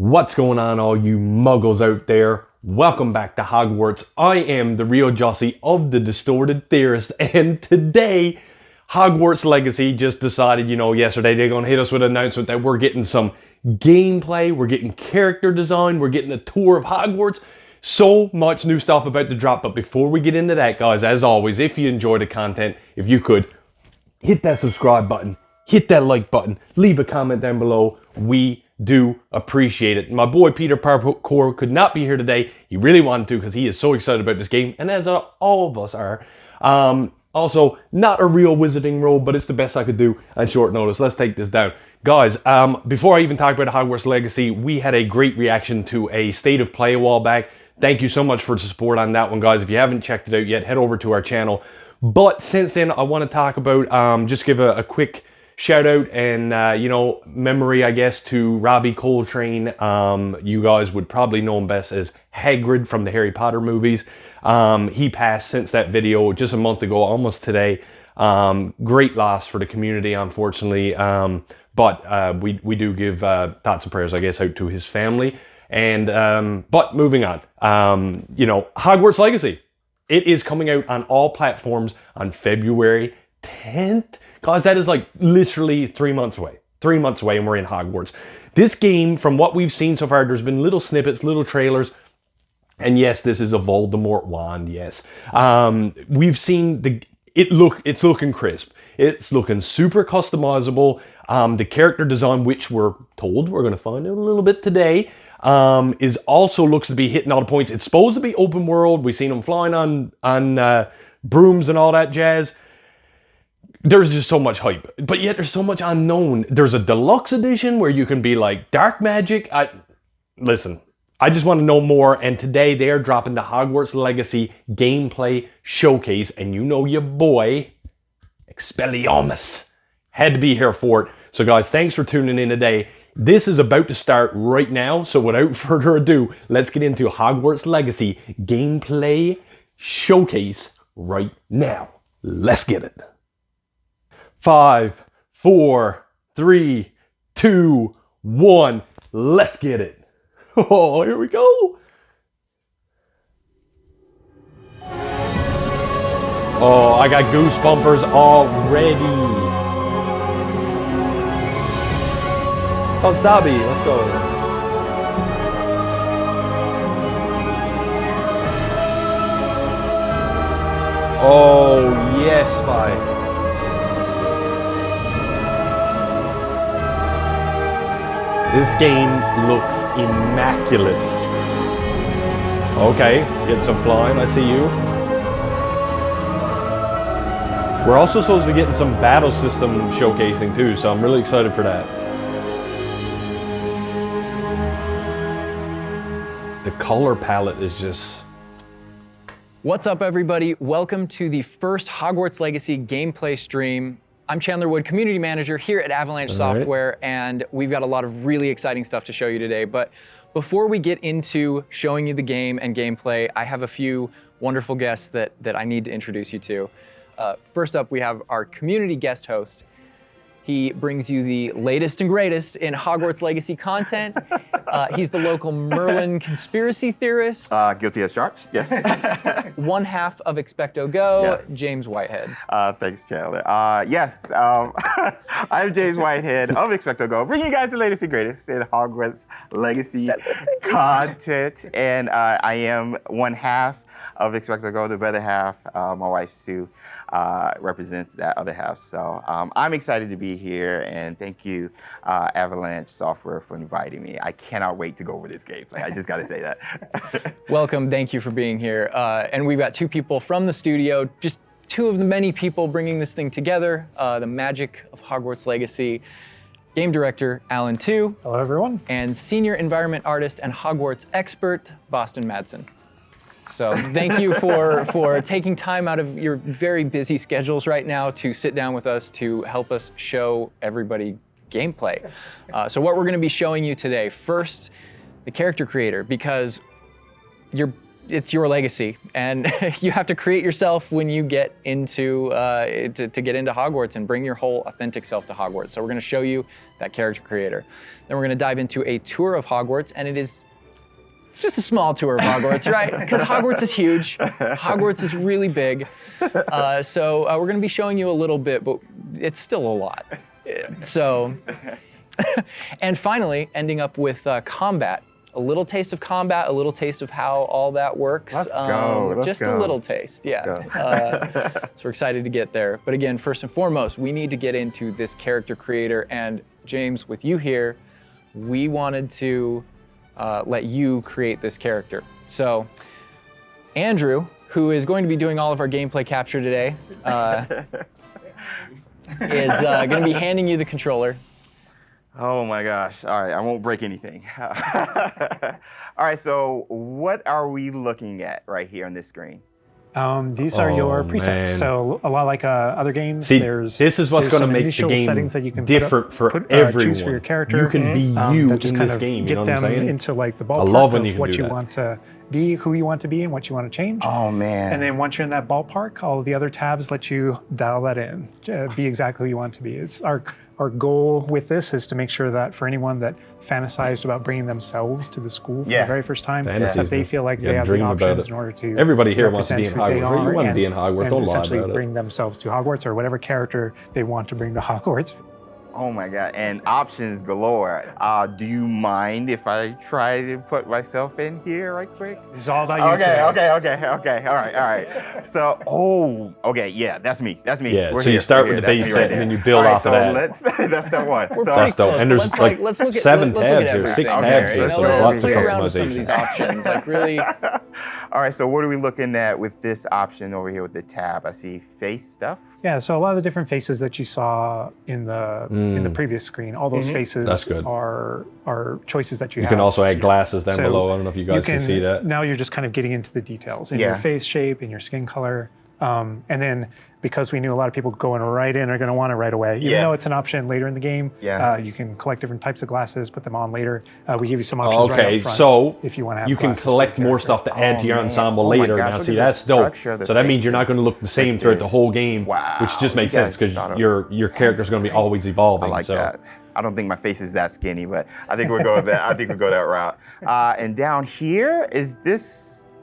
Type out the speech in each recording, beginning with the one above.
What's going on, all you muggles out there? Welcome back to Hogwarts. I am the Reel Jussy of the Distorted Theorist, and today Hogwarts Legacy just decided, yesterday they're going to hit us with an announcement that we're getting some gameplay, we're getting character design, we're getting a tour of Hogwarts. So much new stuff about to drop, but before we get into that, guys, as always, if you enjoy the content, if you could, hit that subscribe button, hit that like button, leave a comment down below. We do appreciate it. My boy Peter Parkour could not be here today. He really wanted to because he is so excited about this game, and as all of us are. Also, not a real wizarding role, but it's the best I could do on short notice. Let's take this down. Guys, before I even talk about Hogwarts Legacy, we had a great reaction to a State of Play a while back. Thank you so much for the support on that one, guys. If you haven't checked it out yet, head over to our channel. But since then, I want to talk about, just give a quick shout out and, memory, I guess, to Robbie Coltrane. You guys would probably know him best as Hagrid from the Harry Potter movies. He passed since that video just a month ago, almost today. Great loss for the community, unfortunately. But we do give thoughts and prayers, I guess, out to his family. And but moving on, Hogwarts Legacy. It is coming out on all platforms on February 10th. Guys, that is like literally 3 months away. 3 months away and we're in Hogwarts. This game, from what we've seen so far, there's been little snippets, little trailers. And yes, this is a Voldemort wand, yes. We've seen it's looking crisp. It's looking super customizable. The character design, which we're told we're going to find out a little bit today, is also looks to be hitting all the points. It's supposed to be open world. We've seen them flying on brooms and all that jazz. There's just so much hype, but yet there's so much unknown. There's a deluxe edition where you can be like dark magic. Listen, I just want to know more, and today they are dropping the Hogwarts Legacy gameplay showcase, and your boy, Expelliarmus, had to be here for it. So guys, thanks for tuning in today. This is about to start right now, so without further ado, let's get into Hogwarts Legacy gameplay showcase right now. Let's get it. 5, 4, 3, 2, 1. Let's get it. Oh, here we go. Oh, I got goosebumpers already. Oh, it's Dobby. Let's go. Oh, yes, Spy. This game looks immaculate. Okay, getting some flying, I see you. We're also supposed to be getting some battle system showcasing too, so I'm really excited for that. The color palette is just... What's up, everybody? Welcome to the first Hogwarts Legacy gameplay stream. I'm Chandler Wood, Community Manager here at Avalanche Software, and we've got a lot of really exciting stuff to show you today. But before we get into showing you the game and gameplay, I have a few wonderful guests that I need to introduce you to. First up, we have our community guest host. He brings you the latest and greatest in Hogwarts Legacy content. He's the local Merlin conspiracy theorist. Guilty as charged, yes. One half of Expecto Go, yeah. James Whitehead. Thanks, Chandler. Yes, I'm James Whitehead of Expecto Go, bringing you guys the latest and greatest in Hogwarts Legacy content. And I am one half of Expecto Go, the other half, my wife Sue, represents that other half. So I'm excited to be here, and thank you, Avalanche Software, for inviting me. I cannot wait to go over this gameplay. I just got to say that. Welcome, thank you for being here. And we've got two people from the studio, just two of the many people bringing this thing together, the magic of Hogwarts Legacy. Game director, Alan Tu. Hello, everyone. And senior environment artist and Hogwarts expert, Boston Madsen. So thank you for taking time out of your very busy schedules right now to sit down with us to help us show everybody gameplay. So what we're going to be showing you today, first, the character creator, because you're it's your legacy, and you have to create yourself when you get into to get into Hogwarts and bring your whole authentic self to Hogwarts. So we're going to show you that character creator. Then we're going to dive into a tour of Hogwarts, and it's just a small tour of Hogwarts, right? Because Hogwarts is huge. Hogwarts is really big. So we're going to be showing you a little bit, but it's still a lot. So, and finally, ending up with combat. A little taste of combat, a little taste of how all that works. Let's go. Just a little taste, yeah. So we're excited to get there. But again, first and foremost, we need to get into this character creator. And James, with you here, we wanted to let you create this character. So Andrew, who is going to be doing all of our gameplay capture today, is going to be handing you the controller. Oh my gosh. All right, I won't break anything. All right, so what are we looking at right here on this screen? These are your Oh, presets. man. So a lot like other games, See, there's this is what's there's going to some make the initial game settings that you can different choose for everyone. for your character. You can be you that just in kind this of game. You get know what I'm them saying? into like the I ballpark love when you of can what do you that. want to be, who you want to be, and what you want to change. Oh man. And then once you're in that ballpark, all of the other tabs let you dial that in, be exactly who you want to be. It's our goal with this is to make sure that for anyone that fantasized about bringing themselves to the school for Yeah. the very first time, Fantasies, that they man. feel like You they gotta have the dream about options it. in order to Everybody here wants to be in represent who they Hogwarts. You are want to be in and Hogwarts. Don't lie essentially about it. bring themselves to Hogwarts or whatever character they want to bring to Hogwarts. Oh my God, and options galore. Do you mind if I try to put myself in here right quick? It's all about you Okay, all right. So, okay, yeah, that's me. Yeah, We're so you here, start we're with the here. That's base me right set and then there. you build All right, off of that. That's step one. We're So, pretty That's dope. close, And but there's let's like look at, 7 let's look at tabs or 6 everything. tabs Okay, here, you know, so there's let's lots of play around with some of these customization. options. Like really, all right, so what are we looking at with this option over here with the tab? I see face stuff. Yeah, so a lot of the different faces that you saw in the previous screen, all those faces That's good. are choices that you You have. can also add glasses down So below. I don't know if you guys can see that. Now you're just kind of getting into the details in Yeah. your face shape, in your skin color. And then because we knew a lot of people going right in are going to want it right away, even Yeah. though it's an option later in the game, Yeah. you can collect different types of glasses, put them on later. We give you some options right Okay, up front so if you want to have you can glasses for collect your more character. stuff to add to your man. ensemble Oh my later. gosh, Now, look see, at the that's dope. structure of the So that means you're not going to look the same throughout the this. whole game, Wow. which just makes You guys sense because thought of- your character's going to be always I evolving. like so. that. I don't think my face is that skinny, but I think we'll go with that. I think we'll go that route. And down here is this.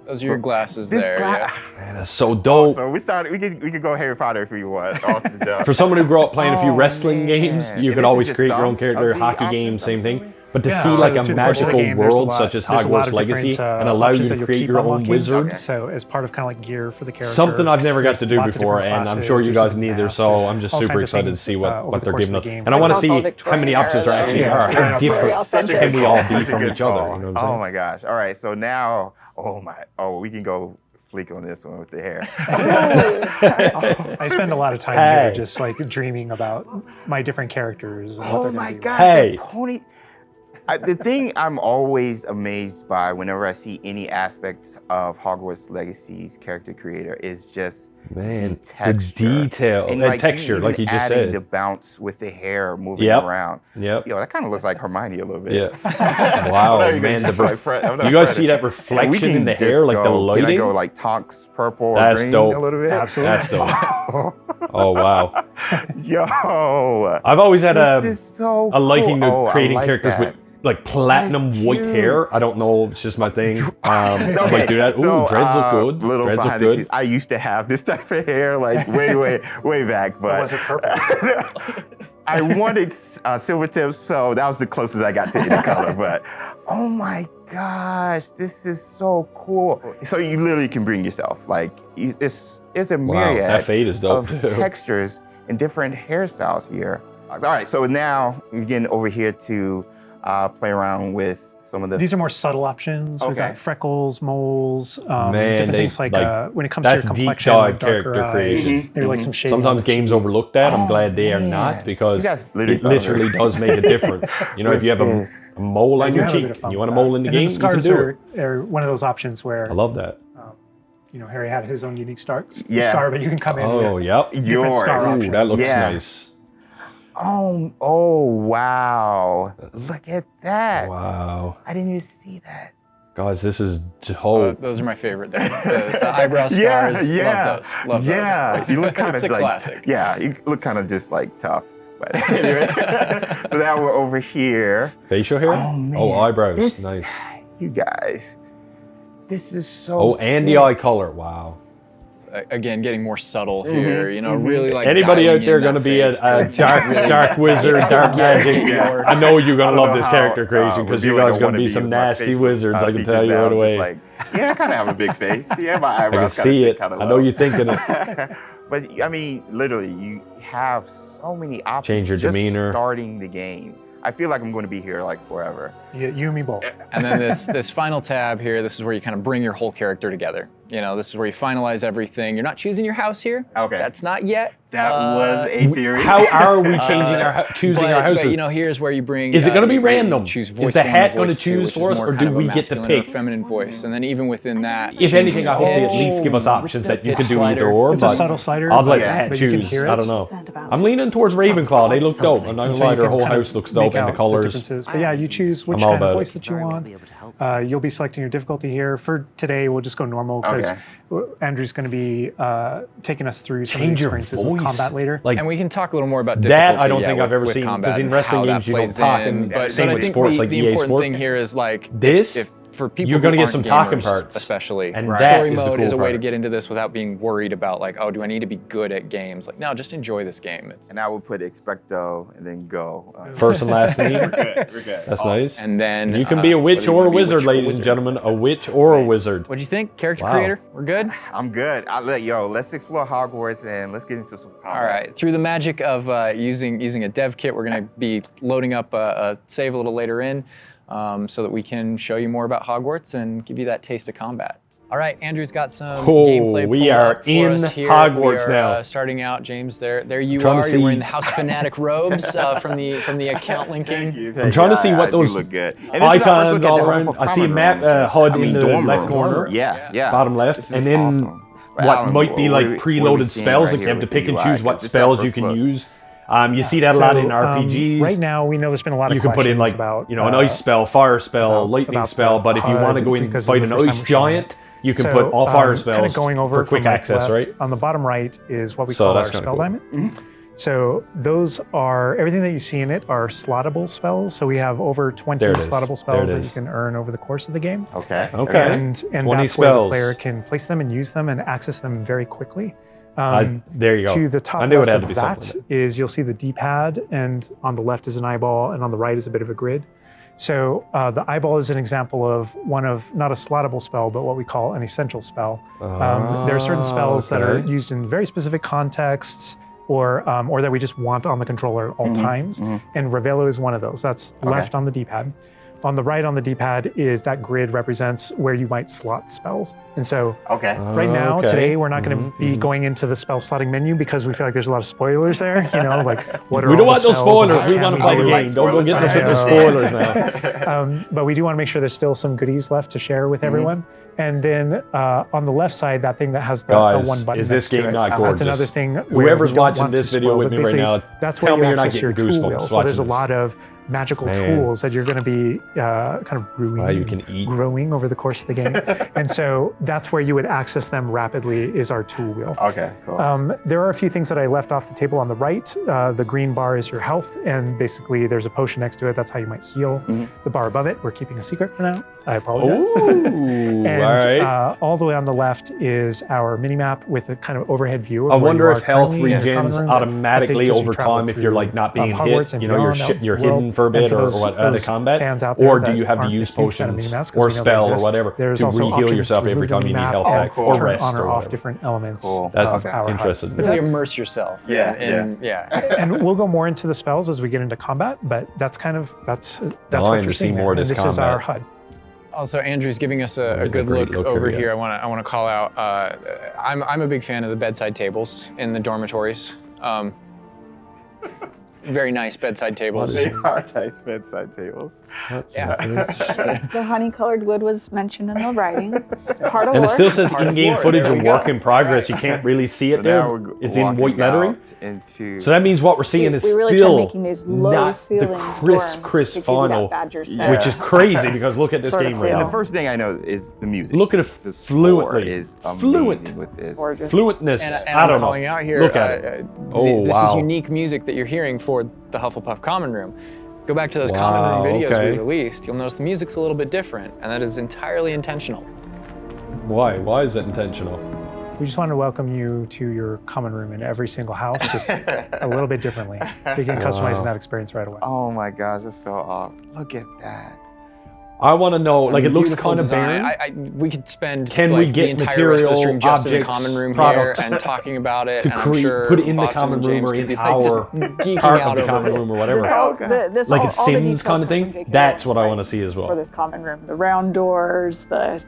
those are your glasses This there. gla- Man, that's so dope. So we could go Harry Potter if we want. Awesome job. For someone who grew up playing a few Oh, wrestling man. games, you And could this always is just create your own some character. of the Hockey options, games, same I'm thing. assuming? But to Yeah, see so like a through the course of the magical game, there's a world lot- such as there's a lot Hogwarts of Legacy different, and allow you options to that you'll create keep your own unlocking. wizard, Okay. So as part of kind of like gear for the character. something I've never got to there's do lots of before, different and I'm classes, sure you there's guys some neither. masks, So there's I'm just all super kinds of excited to things, see over what the they're course giving of us, the game. and I want to Like see how how Victorian many options there era, actually yeah. are. Yeah. How different Such a can we all good be call. from each other? You know what I'm Oh saying? my gosh. All right. So now, we can go fleek on this one with the hair. I spend a lot of time Hey. here just like dreaming about my different characters. And what Oh they're my gonna be gosh, Hey. the pony. The thing I'm always amazed by whenever I see any aspects of Hogwarts Legacy's character creator is just Man, the the texture. detail, And and texture, even like you just adding the said. bounce with the hair moving Yep. around. Yep. Yo, that kind of looks like Hermione a little bit. Yeah. Wow, I'm not man. even- The I'm not Fred- I'm not you guys Fred. see that And we reflection can in the just hair, like the go- lighting? Can I go like Tonks purple or That's green dope. a little bit? Absolutely. That's dope. Oh wow. Yo. I've always had This is so a liking to cool. Oh, I creating like characters that. with like platinum white cute. hair. I don't know, it's just my thing. I might do that. Ooh, so, dreads look good. Little Dreads look behind the scenes, good. I used to have this type of hair, like way back, but was it purple? I wanted silver tips, so that was the closest I got to any color. But oh my gosh, this is so cool. So you literally can bring yourself. Like it's a Wow, myriad that fade is dope. of textures and different hairstyles here. All right, so now we're getting over here to play around with some of the. These are more subtle options. We've Okay. got freckles, moles, Man, different they- things like, like, when it comes to your that's deep complexion, dive like darker character eyes, creation. maybe like some shading. on Sometimes the games cheeks. overlook that. I'm Oh, glad they are man. not because You guys literally it thought of literally it. does make a difference. You know, if you have a This. mole I on do your have a bit cheek of fun and you with want a that. mole in the And then game, the you can scars do it. are one of those options where I love that. you know, Harry had his own unique scar, Yeah. but you can come in Oh, with yep. different Yours. scar Ooh, options. that looks Yeah. nice. Oh wow! Look at that. Wow. I didn't even see that. Guys, this is dope. Those are my favorite. The eyebrow scars. Yeah, Love those. yeah. You look kind of It's a like classic. Yeah, you look kind of just like tough. But anyway, so now we're over here. Facial hair? Oh, man. Oh, eyebrows. This- Nice. You guys, this is so. Oh, and the sick. eye color. Wow. Again, getting more subtle here. You know, really like. Anybody dialing out there in going to that be a face to dark wizard, dark magic? Yeah. I know you're going I to don't love know this how, character creation because you revealing guys a are going to be wannabe some with my nasty facial, wizards. I can features tell you now, right just away. Like, yeah, I kind of have a big face. Yeah, my I can eyebrows see it. kind of I know you're thinking it. But I mean, literally, you have so many options. Change your just demeanor. Starting the game. I feel like I'm going to be here like forever. You and me both. And then this final tab here, this is where you kind of bring your whole character together. You know, this is where you finalize everything. You're not choosing your house here. Okay. That's not yet. That was a theory. How are we changing choosing our houses? But, you know, here's where you bring. Is it gonna be you random? Choose Is voice the one or hat gonna voice two, choose which is for us, more or kind do of a we get to masculine or pick? feminine voice, and then even within that. If anything, I hope they at Oh, least give us options that you pitch can do either slider. or. It's a but subtle slider, I'd like but- the hat but you can choose. hear I it. don't know. I'm leaning towards Ravenclaw. They look dope. I'm not gonna So lie, you their can whole kind of house looks make dope and the out colors. differences. But yeah, you choose which I'm all kind of about voice it. that you want. You'll be selecting your difficulty here. For today, we'll just go normal because Andrew's going to be taking us through some Change of the your experiences voice. of combat later. Like And we can talk a little more about difficulty. that, I don't think yeah, I've ever with seen combat because in and wrestling how that games you don't plays talk, in. and But same I with think sports the like EA important Sports. thing here is like This, if for people you're gonna who get some aren't talking gamers, parts, especially. and Right. that Story is the mode cool is a way to part. get into this without being worried about like, oh, do I need to be good at games? Like, no, just enjoy this game. It's, And I will put expecto and then go. First and last name. We're good. That's nice. and then You can be a witch whether you or a wanna be wizard, witch or ladies and wizard. gentlemen. A witch or a wizard. What'd you think, character Wow. creator? We're good. I'm good. Let's explore Hogwarts and let's get into some combat. All right. Through the magic of using a dev kit, we're going to be loading up a save a little later in so that we can show you more about Hogwarts and give you that taste of combat. All right, Andrew's got some Oh, gameplay we pulled are up for in us here. Hogwarts we are, now. Starting out, James. There you trying to are. You're wearing see- the House Fanatic robes from the account linking. I'm trying to see what I do those look good. And this is our first icons look at all the around. I see a common map rooms. HUD I mean, in the dorm left room. corner. Yeah. Bottom left, This is and then awesome. But what Alan, might be what like are we preloaded seeing spells. right Like you here have to with pick and UI? choose what 'Cause this is our spells first you can look. use. You see that a lot in RPGs. Right now, we know there's been a lot of You can put in questions like about, an ice spell, fire spell, lightning about spell. the But if you want to HUD, go in and because fight this an is the first ice time we're showing giant, it. you can So, put all fire kind spells of going over for quick from right to access, left. right? On the bottom right is what we So call our that's kinda spell cool. diamond. So those are, everything that you see in it are slottable spells. So we have over 20 There it is. slottable There spells it that is. you can earn over the course of the game. Okay. Okay. And 20 that's where the spells. player can place them and use them and access them very quickly. There you go. To the top I knew it left had to of be that something. is you'll see the D-pad, and on the left is an eyeball, and on the right is a bit of a grid. So the eyeball is an example of one of, not a slottable spell, but what we call an essential spell. There are certain spells that are okay. used in very specific contexts, or that we just want on the controller at all times. And Revelo is one of those. That's left on the D-pad. On the right on the D-pad is that grid represents where you might slot spells. And so Okay. right now, Okay. today, we're not going to be going into the spell slotting menu because we feel like there's a lot of spoilers there. You know, like what are We all don't the want those spells and spoilers. how We can want to we play the do it? game. Don't go getting us with the Spoilers. spoilers now. But we do want to make sure there's still some goodies left to share with everyone. And then on the left side, that thing that has the Guys, one button is this next to game it, not that's gorgeous? another thing. where Whoever's we don't watching want to this video spoil, with but me right basically, now, that's tell where me you you're not access your getting tool goosebumps wheel. So there's a watching lot of magical Man. tools that you're going to be kind of brewing, Wow, you can eat. growing over the course of the game. And so that's where you would access them rapidly is our tool wheel. Okay. Cool. There are a few things that I left off the table on the right. The green bar is your health, and basically there's a potion next to it. That's how you might heal. The bar above it, we're keeping a secret for now. I apologize. Ooh, And all right. all the way on the left is our mini map with a kind of overhead view. Of I where wonder you if are health currently in the common regens room that automatically updates as you over travel time if you're like not through, being Hogwarts hit. and You know, you're beyond out you're in the world. hidden for a And bit for or those- what out of those combat, fans out there or do that you have to aren't a use huge fan of potions mini-maps 'cause or we know they spell or exist, whatever there's to also re-heal options yourself to every remove the time you need mini-map health and back or turn rest on or or off whatever. different elements Cool. That's of our HUD. interesting. Really immerse yourself. Yeah, And we'll go more into the spells as we get into combat, but that's kind of that's what Dying you're to see seeing more there. of this And this is our combat. HUD. Also, Andrew's giving us a It's a good great look look over here, here. I want to call out. I'm a big fan of the bedside tables in the dormitories. very nice bedside tables. They are nice bedside tables. Yeah. The honey-colored wood was mentioned in the writing. It's part of And it lore. still says Part of in-game lore, footage there of we go. work in progress. You can't really see it So there. now we're It's in walking white lettering. out Into So that means what we're seeing is we really still tried making these low not the ceiling crisp dorms to give you final, that Badger Yeah. sense. which is crazy because look at this Sort of game right feel. the now. first thing I know is the music. Look at it The score fluently. is amazing Fluent. with this. Gorgeous. Fluentness. And I I'm don't calling know. out here. Look at it. This wow. is unique music that you're hearing for the Hufflepuff Common Room. Go back to those Common Wow, Room videos okay. we released. You'll notice the music's a little bit different, and that is entirely intentional. Why? Why is it intentional? We just want to welcome you to your common room in every single house, just a little bit differently. So you can customize Wow. that experience right away. Oh my gosh, that's so awesome. Look at that. I want to know, like it looks Beautiful kind of design. barren. We could spend Can like, we the get entire rest of the material, stream just in the objects, common room products here and talking about it. to And I'm sure put it in the Boston common and room James or could in be our like just geeking part out of the over common it. room or whatever. This all, Like a all the Sims details kind of come thing? from J.K. That's what I Rowling's wanna see as well. For this common room, the round doors, the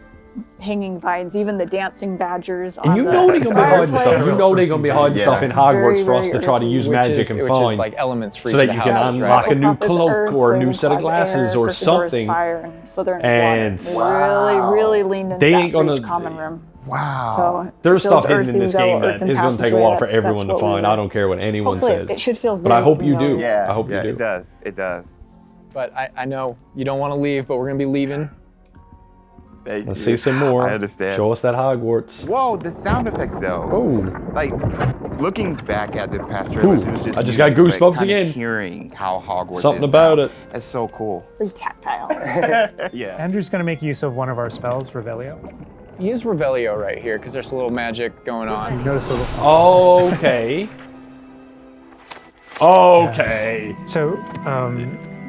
hanging vines, even the dancing badgers. And on you the know they're gonna be hiding fireplace. stuff. You know they're gonna be hiding Yeah. stuff in It's Hogwarts very, for us very to try to use earthy. magic and which find, is like elements for so each that of you the can houses, unlock right? a new Hufflepuff is cloak earth, or a new Ravenclaw set of is glasses air, or Gryffindor is something. fire, and Slytherin's And water. We really leaned into they that ain't for gonna- each common room. Wow. So There's those stuff hidden in earthy, this though, game earth that and is going to take a passageway, while for that's everyone to what we find. were- I don't care what anyone Hopefully says. it should feel But I very hope you do. familiar. Yeah. I hope you yeah, do. It does. It does. But I know you don't want to leave, but we're going to be leaving. Thank Let's you. see some more. I understand. Show us that Hogwarts. Whoa, the sound effects though. Oh, Like looking back at the past trailers, it was just I just got music, goosebumps but kinda again. Hearing how Hogwarts something is about now. it. That's so cool. Very tactile. Yeah. Andrew's going to make use of one of our spells, Revelio. Use Revelio right here because there's a little magic going on. You notice a little Okay. Okay. So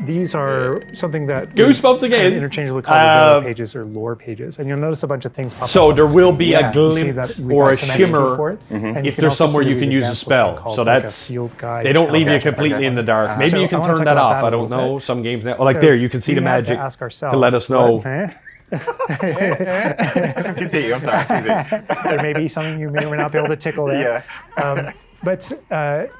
these are something that Goosebumps we again. kind of interchangeably called Revelio Um, pages or lore pages, and you'll notice a bunch of things pop So up. there on the will screen. be Yeah. a You see glimpse that we or got a some XP shimmer for it, and if can there's also somewhere see you the can use a advanced one spell. called So like a that's field guide. they don't leave you Okay, completely okay. in the dark. Maybe So you can I wanna turn talk that about off. that I a don't little know. bit. Some games now, like So there, you can see we the had to magic ask to ourselves, let us know. Continue. I'm sorry. Continue. There may be something you may or may not be able to tickle there. Yeah. But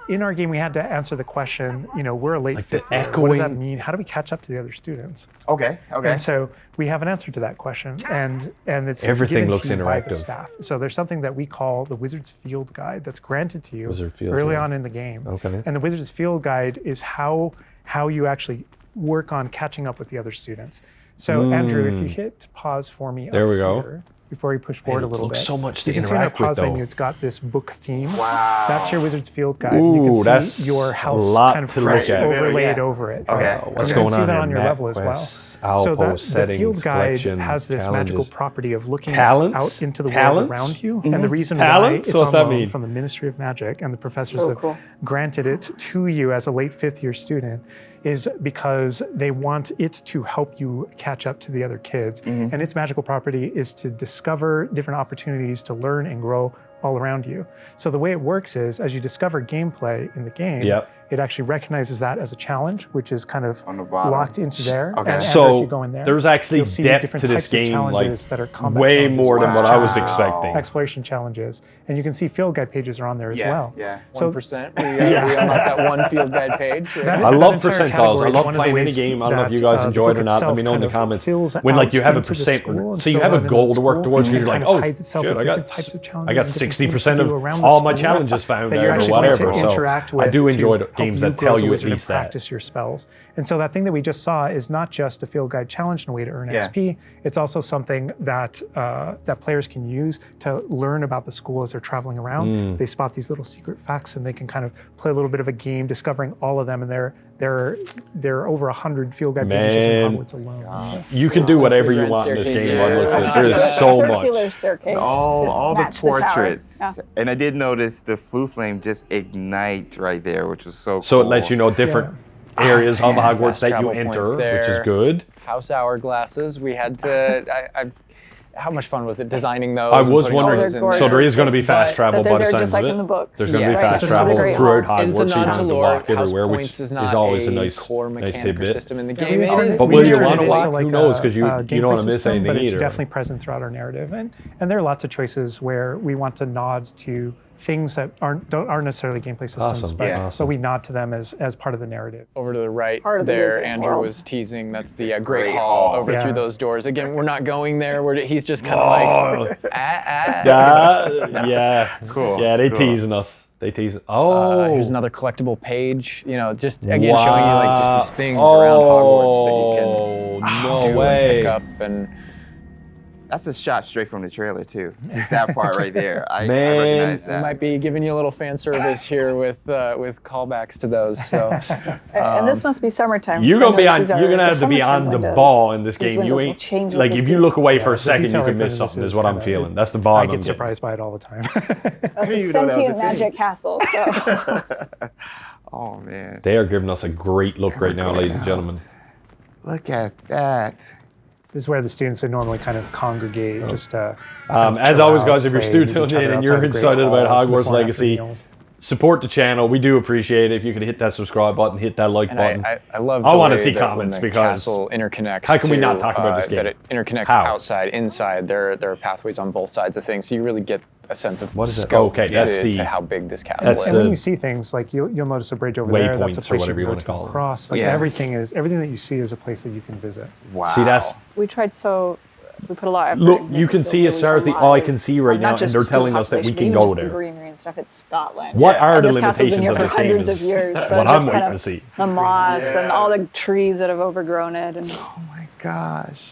in our game, we had to answer the question, we're a late Like the fifth year. What does that echoing- mean? How do we catch up to the other students? Okay. Okay. And so we have an answer to that question, and it's Everything given looks to you by the interactive. staff. So there's something that we call the Wizard's Field Guide that's granted to you Wizard Field early Guide. on in the game. Okay. And the Wizard's Field Guide is how you actually work on catching up with the other students. So Andrew, if you hit pause for me, There up we go. here, before you push forward a little looks bit, so much to you can see in our interact with, pause menu, though. it's got this book theme. Wow. That's your Wizard's Field Guide. Ooh, you can that's see your a house lot kind of to look fresh at. overlaid Yeah. over it. Okay. What's You going can see on that here? on your Map level as well. quests, So outpost the settings, field guide collection, has this challenges. magical property of looking Talents? out into the Talents? world around you. And the reason Talents? why it's What's on that loan mean? from the Ministry of Magic and the professors So have cool. granted it to you as a late fifth year student is because they want it to help you catch up to the other kids. And its magical property is to discover different opportunities to learn and grow all around you. So the way it works is as you discover gameplay in the game, Yep. it actually recognizes that as a challenge, which is kind of On the bottom. locked into there. Okay. And So as you go in there, there's actually you'll see depth different to this types of game, like challenges that are combat way challenges, more than quest what I was challenges, expecting. exploration challenges, and you can see field guide pages are on there as Yeah. well. Yeah. So 1%. We unlocked that one field guide page. That- I that love entire percentiles. category I is love one of the playing any ways game. I don't know if that, you guys the enjoy it book or not. Let itself me know in the kind of comments. fills When like out you have a into the percent, school and so you fills have a out into goal the to work school towards, and because you're like, kind of oh hides itself shit, with I got different types of challenges I got and different 60% things to do of around the all my school challenges found that out you're or actually going whatever. to So interact with I do to enjoy help games you that grow tell as a you at wizard and least that. practice your spells. And so that thing that we just saw is not just a field guide challenge and a way to earn Yeah. XP. It's also something that that players can use to learn about the school as they're traveling around. They spot these little secret facts and they can kind of play a little bit of a game discovering all of them. And there are over 100 field guide pages in Man. Hogwarts alone. So You can do whatever you Grand want in this staircase. game. Yeah. By the looks of it. Yeah. There's so Circular much. staircase. All to the match tower. portraits. Yeah. And I did notice the flue flame just ignite right there, which was so cool. So it lets you know different areas of yeah. Hogwarts Fast that you travel enter, points which is there. good. House hourglasses. We had to. How much fun was it designing those? I and was putting all wondering. those in gorgeous. So there? there is going to be fast But travel But by the they're sounds just like of in the it. books. There's going to Yeah. be fast Right. travel Great throughout hall. Hogwarts. It's a So you don't nod have to to lore. walk House everywhere, which points is is not always a a nice core mechanic or tidbit. system in the Yeah, game. we It turned is it- But we will you turned want it to into walk? like Who knows? Because you a don't gameplay want to miss system, anything but it's either. definitely present throughout our narrative. And there are lots of choices where we want to nod to things that aren't necessarily gameplay systems, Awesome. but, Yeah. but we nod to them as part of the narrative. Over to the right Part of the there, Wizard Andrew World. was teasing. That's the Great Great Hall Hall. over Yeah. through those doors. Again, we're not going there. He's just kind of like, Yeah. Cool. Yeah, they cool. teasing us. They teasing. Oh. Here's another collectible page. You know, just again showing you like just these things around Hogwarts that you can no do way. and pick up and. That's a shot straight from the trailer too. Just that part right there. I Man. recognize We that. might be giving you a little fan service here with callbacks to those. So And this must be summertime. You're so I gonna be notice on. these are You're gonna have to be summertime on the windows. ball in this These game. You windows will ain't change like with if the you look away for a the second, you detail can miss effectiveness something. Is is what I'm kinda- feeling. That's the I vibe I'm get getting. surprised by it all the time. That's didn't a even know that was a sentient thing. magic castle. So Oh man. They are giving us a great look right now, ladies and gentlemen. Look at that. This is where the students would normally kind of congregate, just to As chill always, out, guys, if you're play still with each tuned in other and you're outside the Great excited about Hall Hogwarts before and after Legacy, meals. support the channel. We do appreciate it. If you could hit that subscribe button, hit that like and button. I love. I the wanna way see that when comments the because castle interconnects. how can we to, not talk about this game? That it interconnects How? outside, inside. There are pathways on both sides of things, so you really get a sense of What is it? scope Okay, that's to, the- to how big this castle that's is. And the- when you see things, like you'll notice a bridge over there. That's a Waypoints or place whatever you you go wanna to call them. cross. Like Yeah. everything that you see is a place that you can visit. Wow. See, that's we tried we put a lot of effort look. in You making can it see as really far as the eye alive. can see right Not now, and just they're student telling us that we population, but can even go just the there. greenery and stuff. It's Scotland. What are And the this castle's been limitations here of for this game? hundreds Is of years. So what just I'm kind waiting of to see. the moss and all the trees that have overgrown it, and Oh my gosh.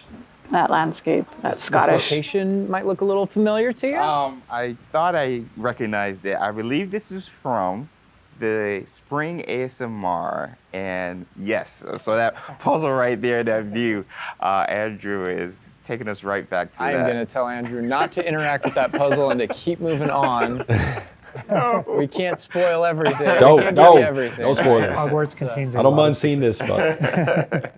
that landscape, that This Scottish. location might look a little familiar to you. I thought I recognized it. I believe this is from the Spring ASMR, and yes, so that puzzle right there, that view, Andrew is taking us right back to I am that. going to tell Andrew not to interact with that puzzle and to keep moving on. We can't spoil everything. We can't give you everything. no spoilers. Hogwarts contains. I don't mind seeing this, but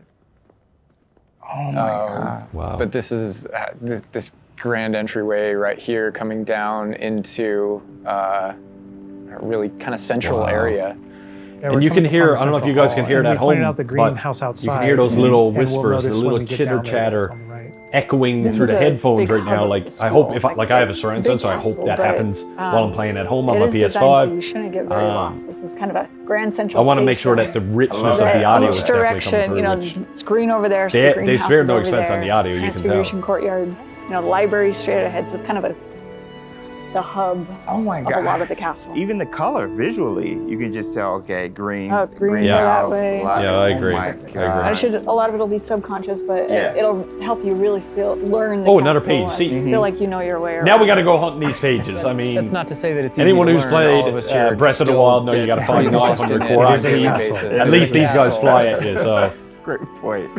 Oh my god. wow. But this is this grand entryway right here coming down into a really kind of central Wow. area. Yeah, and we're you can coming hear, upon I don't know if the you guys central can hear it hall, at and we pointed home, out the but greenhouse outside. you can hear those little and we'll whispers, the notice when little we get chitter down there that chatter it's on the right. echoing This through is the a headphones big right now. hub Like of the I hope school. if I, like I have a It's surround a big sound, so I hope castle, that but, happens while I'm playing at home on It my is designed so PS5. you shouldn't get very lost. This is kind of a grand central I want to make sure that station. the richness of that. the audio Each is definitely direction, coming you know, through. it's green over there, so They- the they greenhouse spared is no over expense on there. the audio, you can tell. Transfiguration courtyard, you know, the library straight ahead, so it's kind of the hub Oh my of god. a lot of the castle. Even the color visually, you can just tell. Okay, green. Oh, green Yeah. that way. light. Yeah, I agree. Oh my I agree. god. A lot of it'll be subconscious, but Yeah. it'll help you really learn the Oh, another castle page. and See- feel like you know your way around. Now we got to go hunting these pages. I mean, That's not to say that it's easy anyone to who's learn. played All of us here Breath of the still Wild know you get got to find pretty lost 900 in it core on a IQ. daily At basis. At It's least a these guys castle. fly at you. So Great point.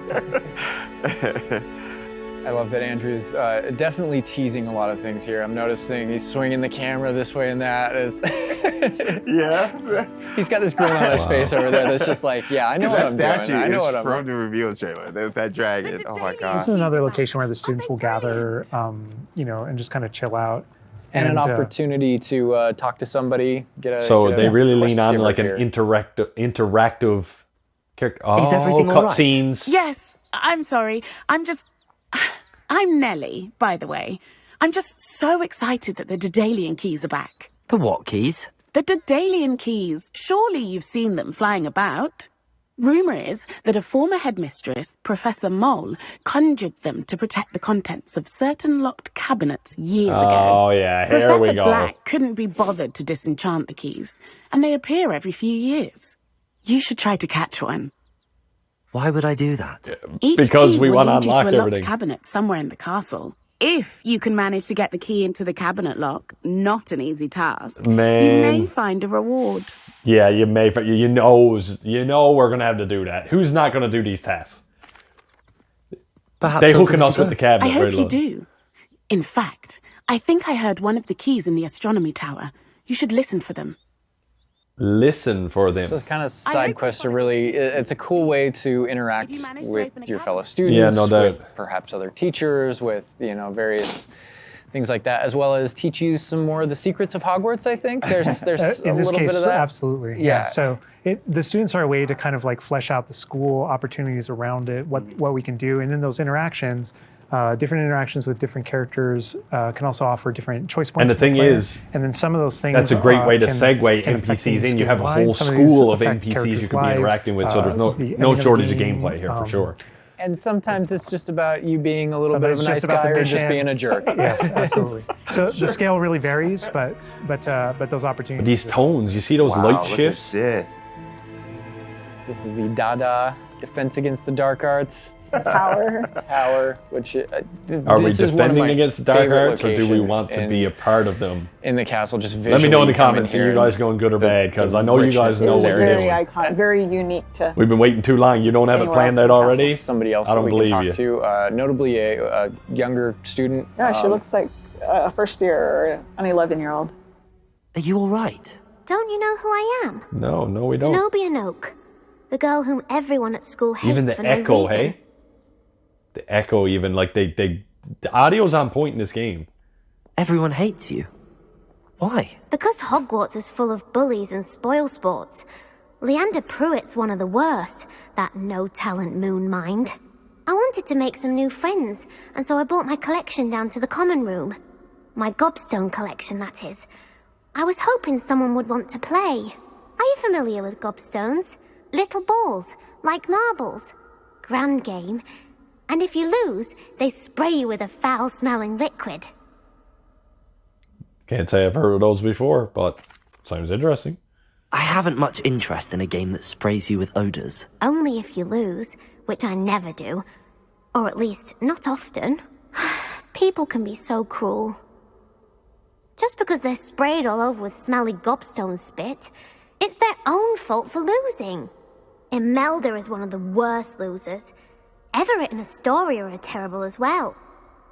I love that Andrew's definitely teasing a lot of things here. I'm noticing he's swinging the camera this way and that. Yeah. He's got this grin on his face over there that's just like, yeah, I know what That I'm doing. statue I know is what I'm from the reveal trailer. There's that dragon. Oh my This god. is another location where the students will gather, and just kind of chill out. And an uh, opportunity to talk to somebody, get a so get a they really quest lean on giver like an here. interactive character. Oh, everything all right? cutscenes. Yes, I'm sorry. I'm Nellie, by the way. I'm just so excited that the Daedalian keys are back. The what keys? The Daedalian keys. Surely you've seen them flying about. Rumour is that a former headmistress, Professor Mole, conjured them to protect the contents of certain locked cabinets years ago. Oh yeah, here Professor we go. Black couldn't be bothered to disenchant the keys, and they appear every few years. You should try to catch one. Why would I do that? Each Because key we will wanna lead you to unlock a locked everything. cabinet somewhere in the castle. If you can manage to get the key into the cabinet lock, not an easy task, you Man. may find a reward. Yeah, you may. You know we're gonna have to do that. Who's not gonna do these tasks? Perhaps They I'm hooking good us to with go. the cabinet. I hope right, you Lon? do. In fact, I think I heard one of the keys in the astronomy tower. You should listen for them. Listen for them. Those kind of I side hope quests you are really, it's a cool way to interact If you manage to with open a your cabinet. fellow students, no doubt. with perhaps other teachers, with, various things like that, as well as teach you some more of the secrets of Hogwarts, I think. There's a in this little case, bit of that. absolutely. Yeah. So the students are a way to kind of like flesh out the school opportunities around it, what we can do, and then those interactions different interactions with different characters, can also offer different choice points. And the for thing player. is, and then some of those things that's a great way to can segue affect NPCs things in. You have a game-wide. whole Some of these school of affect NPCs you characters' could be lives, interacting with, so there's the no ending shortage of the gameplay here for sure. And sometimes it's just about you being a little bit of a Sometimes nice it's just about guy the or just mission. being a jerk. Yes, absolutely. So the scale really varies, but those opportunities. These tones, you see those Wow, light look at shifts? this. This is the Dada Defense Against the Dark Arts Power. which Are we this is one of defending my against the dark favorite arts, or do we locations want to be a part of them? in the castle? Just Let me know in the visually come comments, are here you guys and going good or the- bad? Because the I know you richness guys of know this what Very you're area. doing. iconic, very unique to. We've been waiting too long. You don't have it Anywhere planned else in out the castle. already? Somebody else I that don't we can believe talk to, notably a younger student. Yeah, she looks like a first year or an 11-year-old. Are you all right? Don't you know who I am? No, we don't. Zenobia Noak, the girl whom everyone at school hates Even the for no echo, reason. hey? The echo, even like the audio's on point in this game. Everyone hates you. Why? Because Hogwarts is full of bullies and spoilsports. Leander Pruitt's one of the worst, that no-talent moon mind. I wanted to make some new friends, and so I brought my collection down to the common room. My gobstone collection, that is. I was hoping someone would want to play. Are you familiar with gobstones? Little balls, like marbles. Grand game. And if you lose, they spray you with a foul-smelling liquid. Can't say I've heard of those before, but sounds interesting. I haven't much interest in a game that sprays you with odors. Only if you lose, which I never do. Or at least, not often. People can be so cruel. Just because they're sprayed all over with smelly gobstone spit, it's their own fault for losing. Imelda is one of the worst losers. Everett and Astoria are terrible as well.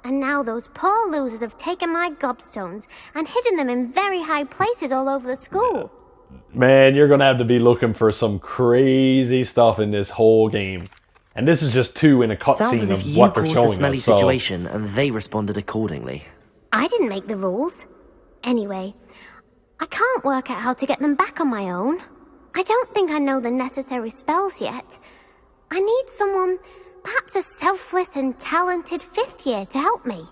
And now those poor losers have taken my gobstones and hidden them in very high places all over the school. Man, you're gonna have to be looking for some crazy stuff in this whole game. And this is just two in a Sounds cutscene as if of you what they're caused the showing smelly us. So situation and they responded accordingly. I didn't make the rules. Anyway, I can't work out how to get them back on my own. I don't think I know the necessary spells yet. I need someone, perhaps a selfless and talented fifth year to help me.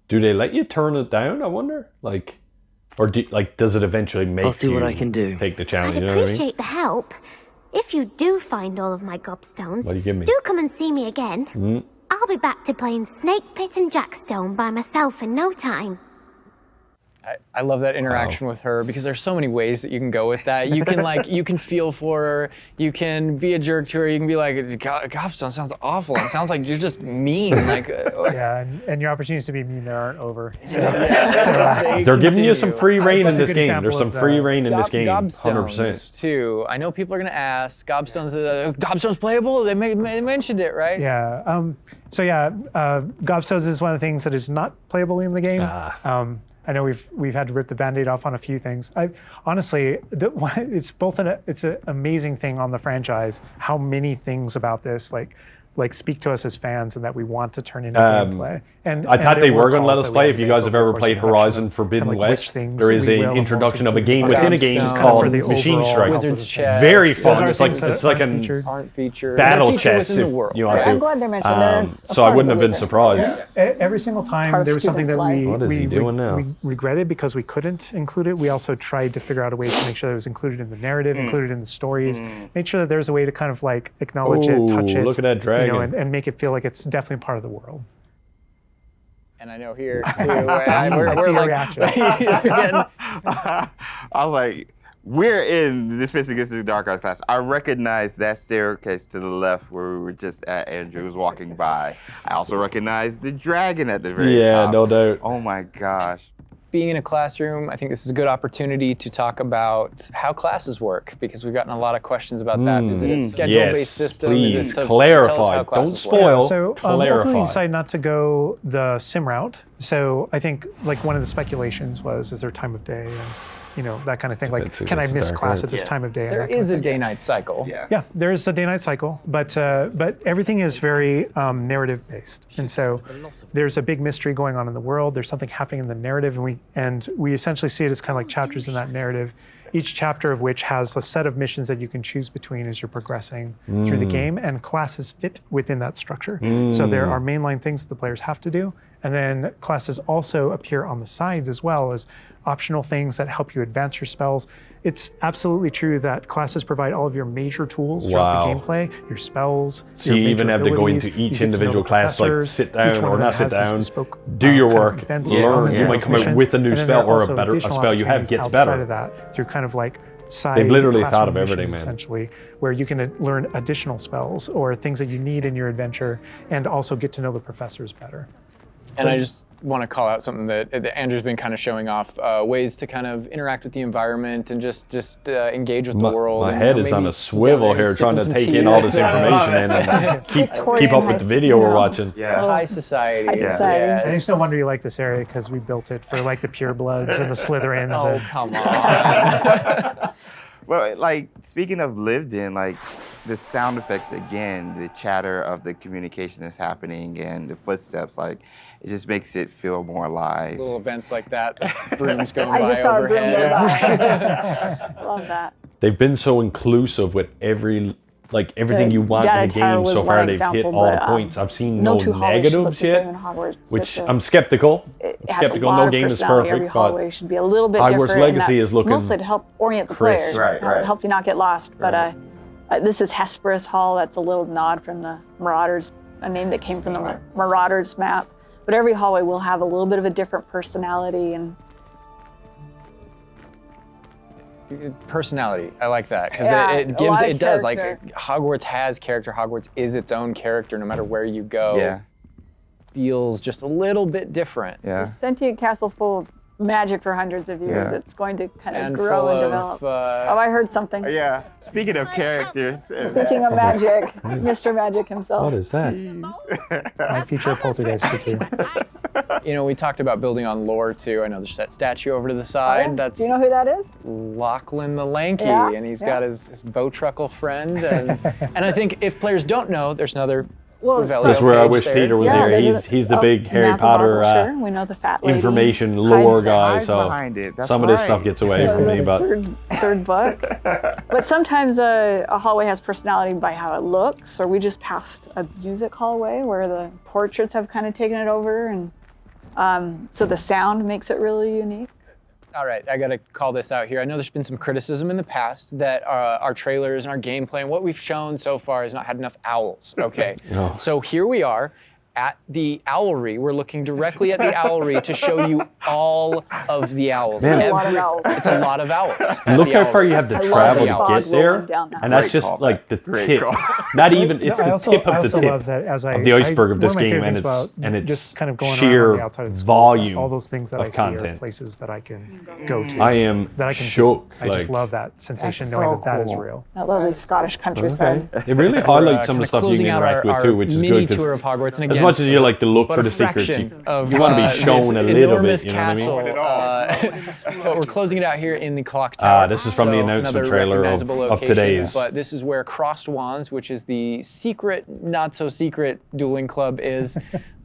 do they let you turn it down, I wonder? Like, or does it eventually make I'll see what you I can do. take the challenge? I'd You know what I mean? appreciate the help. If you do find all of my gobstones, What do you give me? do come and see me again. I'll be back to playing Snake Pit and Jackstone by myself in no time. I love that interaction with her because there's so many ways that you can go with that. You can you can feel for her. You can be a jerk to her. You can be like, Gobstone sounds awful. It sounds like you're just mean. Yeah, and your opportunities to be mean there aren't over. So, They're giving you some free reign in That's a this good game. example There's some of free reign in this game. 100%. Gobstones too. I know people are gonna ask. Gobstone's playable. They mentioned it, right? yeah. Gobstones is one of the things that is not playable in the game. I know we've had to rip the Band-Aid off on a few things. Honestly, it's it's an amazing thing on the franchise how many things about this like speak to us as fans and that we want to turn into gameplay. And I thought there they were going to let calls us that we play. had If to you make guys have over the ever course played of production Horizon of Forbidden kind of like which West, things there is we will an and introduction of a won't game include. within a game Gobstone, called for the Machine overall Strike. Wizard's Chess. Very Those fun. are It's like things that it's like aren't an featured. Aren't featured. battle They're featured chess within if the world. you want I'm to. glad they mentioned they're a So I part of wouldn't the have been wizard. surprised. Every single time Part of there was something that students' we life. What is he doing now? we regretted because we couldn't include it. We also tried to figure out a way to make sure that it was included in the narrative, included in the stories, make sure that there's a way to kind of like acknowledge it, touch Ooh, it, look at that dragon. and make it feel like it's definitely part of the world. And I know here too. I we're see your like, reaction. I was like, we're in this Defense Against the Dark Arts class. I recognize that staircase to the left where we were just at. Andrew was walking by. I also recognize the dragon at the very Yeah, top. no doubt. Oh my gosh. being in a classroom, I think this is a good opportunity to talk about how classes work because we've gotten a lot of questions about that. Is it a schedule-based Yes, system? please Is it to clarify. tell us how Don't classes spoil. work? So ultimately we clarify. decided not to go the sim route. So I think like one of the speculations was, is there time of day and that kind of thing. Like, That's- can I that's miss dark class arts. at this time of day? and There that kind of is a thing. day-night cycle. Yeah. Yeah, there is a day-night cycle, but everything is very narrative-based, and so there's a big mystery going on in the world. There's something happening in the narrative, and we essentially see it as kind of like chapters in that narrative, each chapter of which has a set of missions that you can choose between as you're progressing through the game, and classes fit within that structure. So there are mainline things that the players have to do, and then classes also appear on the sides as well as optional things that help you advance your spells. It's absolutely true that classes provide all of your major tools throughout the gameplay, your spells. So you even have to go into each individual class, like sit down or not sit down, do your work, learn. You might come out with a new spell, or a spell you have gets better. Outside of that, through kind of like side They've literally thought of classroom everything, missions, man. essentially, where you can learn additional spells or things that you need in your adventure, and also get to know the professors better. And I just want to call out something that Andrew's been kind of showing off, ways to kind of interact with the environment and just engage with the world. My and, head is on a swivel here trying to take in all this information and keep up with the video we're watching. Yeah. High society. High society. Yeah, And it's no wonder you like this area, because we built it for like the purebloods and the Slytherins. oh, and come on. Well, like, speaking of lived in, like, the sound effects again, the chatter of the communication that's happening and the footsteps, like, it just makes it feel more alive. Little events like that, the brooms going I by just saw a broom overhead. go by. Love that. They've been so inclusive with everything The you want in data the tower game was so one far. They've hit example, all but, the points. I've seen no no two hallways should look negatives the same yet, in Hogwarts. which It's I'm skeptical. it I'm has skeptical. a lot No of game is personality. Every perfect, hallway but should be a little bit Hogwarts different. Legacy and is looking mostly to help orient the crisp. players, Right. help you not get lost. But this is Hesperus Hall. That's a little nod from the Marauders, a name that came from the Marauders map. But every hallway will have a little bit of a different personality and. Personality, I like that, because Yeah, it a gives, lot of it does, like, character. Hogwarts has character. Hogwarts is its own character no matter where you go. Yeah. Feels just a little bit different. Yeah. Sentient castle full of magic for hundreds of years. Yeah. It's going to kind of And grow full and of, develop. Oh, I heard something. Yeah. Speaking of characters. Speaking of magic, Mr. Magic himself. what is that? I feature poltergeist too. You know, we talked about building on lore too. I know there's that statue over to the side. That's Do you know who that is? Lachlan the Lanky, Yeah, and he's yeah. got his Bowtruckle friend. And I think if players don't know, there's another Well, Revelio That's where I page wish there. Peter was Yeah, here. there's He's the big Harry map of Potter Hogwarts, sure. We know the fat lady information hides lore the guy, eyes so behind it. That's some of this right. stuff gets away from me, but third book. But sometimes a hallway has personality by how it looks, or we just passed a music hallway where the portraits have kind of taken it over, and so the sound makes it really unique. All right, I gotta call this out here. I know there's been some criticism in the past that our trailers and our gameplay and what we've shown so far has not had enough owls. Okay, Oh. so here we are at the owlery. We're looking directly at the owlery to show you all of the owls. Man. It's a lot of owls. It's a lot of owls. And look how far you have to I love travel the to fog get there, rolling down that and that's Great just call. like the Great tip. call. Not even, it's I the also, tip I of the also tip love that as of the iceberg of this one my game, favorite and things it's about and just it's kind of going around sheer on the outside of the schools, volume all those things that of I see are content. places that I can go to. I am that I can shocked. I just love that sensation That's knowing so that is cool. real. That lovely Scottish countryside. It really We're, highlights some of kinda the stuff you closing can out interact our with too, which is mini good. tour 'Cause of Hogwarts. And as again, much as you like to look but for a the secrets, fraction of, you want to be shown a this little enormous bit. You know what I castle. mean? But we're closing it out here in the clock tower. This is from the announcement another trailer of recognizable location, today's. But this is where Crossed Wands, which is the secret, not so secret dueling club, is